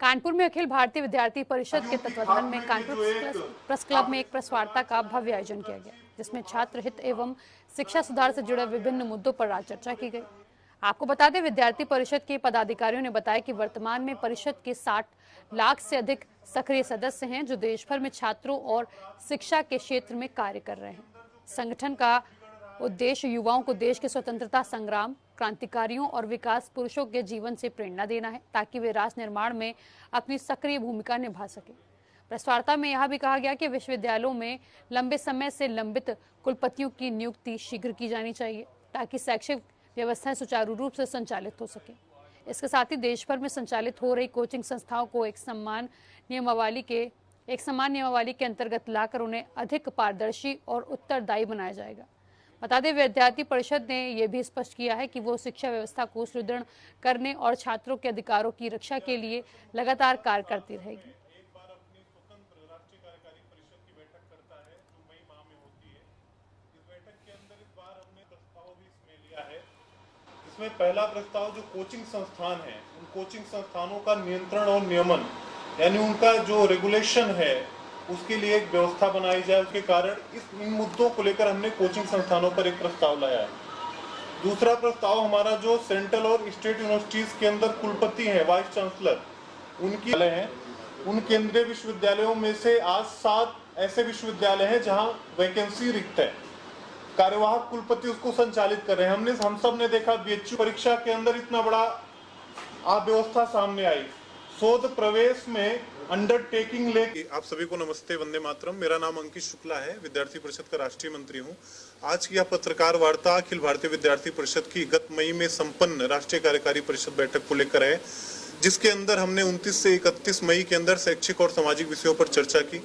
कानपुर में अखिल भारतीय विद्यार्थी परिषद के तत्वाधान में कानपुर प्रेस क्लब में एक प्रेस वार्ता का भव्य आयोजन किया गया, जिसमें छात्र हित एवं शिक्षा सुधार से जुड़े विभिन्न मुद्दों पर चर्चा की गई। आपको बता दें, विद्यार्थी परिषद के पदाधिकारियों ने बताया कि वर्तमान में परिषद के 60 लाख से अधिक सक्रिय सदस्य हैं, जो देश भर में छात्रों और शिक्षा के क्षेत्र में कार्य कर रहे हैं। संगठन का उद्देश्य युवाओं को देश के स्वतंत्रता संग्राम, क्रांतिकारियों और विकास पुरुषों के जीवन से प्रेरणा देना है, ताकि वे राष्ट्र निर्माण में अपनी सक्रिय भूमिका निभा सके। प्रेस वार्ता में यह भी कहा गया कि विश्वविद्यालयों में लंबे समय से लंबित कुलपतियों की नियुक्ति शीघ्र की जानी चाहिए, ताकि शैक्षिक व्यवस्थाएं सुचारू रूप से संचालित हो सके। इसके साथ ही देश भर में संचालित हो रही कोचिंग संस्थाओं को एक समान नियमावली के अंतर्गत लाकर उन्हें अधिक पारदर्शी और उत्तरदायी बनाया जाएगा। बता दें, विद्यार्थी परिषद ने यह भी स्पष्ट किया है कि वो शिक्षा व्यवस्था को सुदृढ़ करने और छात्रों के अधिकारों की रक्षा के लिए लगातार कार्य करती रहेगी। इसमें पहला प्रस्ताव जो कोचिंग संस्थान है, उन कोचिंग संस्थानों का नियंत्रण और नियमन, यानी उनका जो रेगुलेशन है, उसके लिए एक व्यवस्था बनाई जाए। उसके कारण इन मुद्दों को लेकर हमने कोचिंग संस्थानों पर एक प्रस्ताव लाया है। दूसरा प्रस्ताव हमारा जो सेंट्रल और स्टेट यूनिवर्सिटीज के अंदर कुलपति हैं, वाइस चांसलर, उनकी हैं, उन केंद्रीय विश्वविद्यालयों में से आज 7 ऐसे विश्वविद्यालय हैं जहां वैकेंसी रिक्त है, कार्यवाहक कुलपति उसको संचालित कर रहे हैं। हम सब ने देखा बीएचयू परीक्षा के अंदर इतना बड़ा अव्यवस्था सामने आई। शोध प्रवेश में अंडरटेकिंग लेके। आप सभी को नमस्ते, वंदे मातरम। मेरा नाम अंकित शुक्ला है, विद्यार्थी परिषद का राष्ट्रीय मंत्री हूं। आज की यह पत्रकार वार्ता अखिल भारतीय विद्यार्थी परिषद की गत मई में संपन्न राष्ट्रीय कार्यकारी परिषद बैठक को लेकर है, जिसके अंदर हमने 29 से 31 मई के अंदर शैक्षिक और सामाजिक विषयों पर चर्चा की।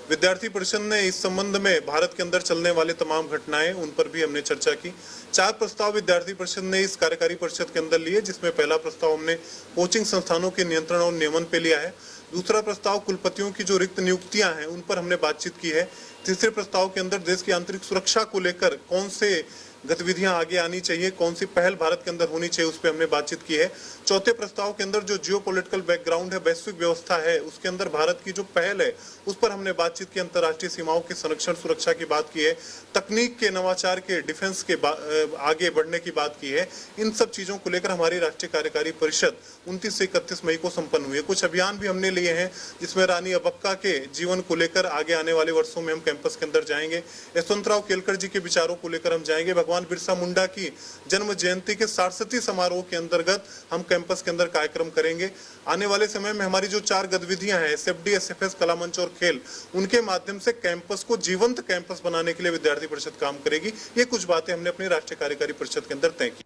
विद्यार्थी परिषद ने इस संबंध में भारत के अंदर चलने वाले तमाम घटनाएं, उन पर भी हमने चर्चा की। 4 प्रस्ताव विद्यार्थी परिषद ने इस कार्यकारी परिषद के अंदर लिए, जिसमें पहला प्रस्ताव हमने कोचिंग संस्थानों के नियंत्रण और नियमन पे लिया है। दूसरा प्रस्ताव कुलपतियों की जो रिक्त नियुक्तियां हैं, उन पर हमने बातचीत की है। तीसरे प्रस्ताव के अंदर देश की आंतरिक सुरक्षा को लेकर कौन से गतिविधियां आगे आनी चाहिए, कौन सी पहल भारत के अंदर होनी चाहिए, उस पर हमने बातचीत की है। चौथे प्रस्ताव के अंदर जो जियोपॉलिटिकल बैकग्राउंड है, वैश्विक व्यवस्था है, उसके अंदर भारत की जो पहल है, उस पर हमने बातचीत की। अंतर्राष्ट्रीय सीमाओं के संरक्षण सुरक्षा की बात की है, तकनीक के नवाचार के, डिफेंस के आगे बढ़ने की बात की है। इन सब चीजों को लेकर हमारी राष्ट्रीय कार्यकारी परिषद 29 से 31 मई को संपन्न हुई है। कुछ अभियान भी हमने लिए हैं, जिसमें रानी अब्बक्का के जीवन को लेकर आगे आने वाले वर्षों में हम कैंपस के अंदर जाएंगे। यशवंतराव केलकर जी के विचारों को लेकर हम जाएंगे। भगवान बिरसा मुंडा की जन्म जयंती के 60वीं समारोह के अंतर्गत हम कैंपस के अंदर कार्यक्रम करेंगे। आने वाले समय में हमारी जो 4 गतिविधियां हैं, एसएफडी, एसएफएस, कला मंच और खेल, उनके माध्यम से कैंपस को जीवंत कैंपस बनाने के लिए विद्यार्थी परिषद काम करेगी। ये कुछ बातें हमने अपनी राष्ट्रीय कार्यकारी परिषद के अंदर तय की।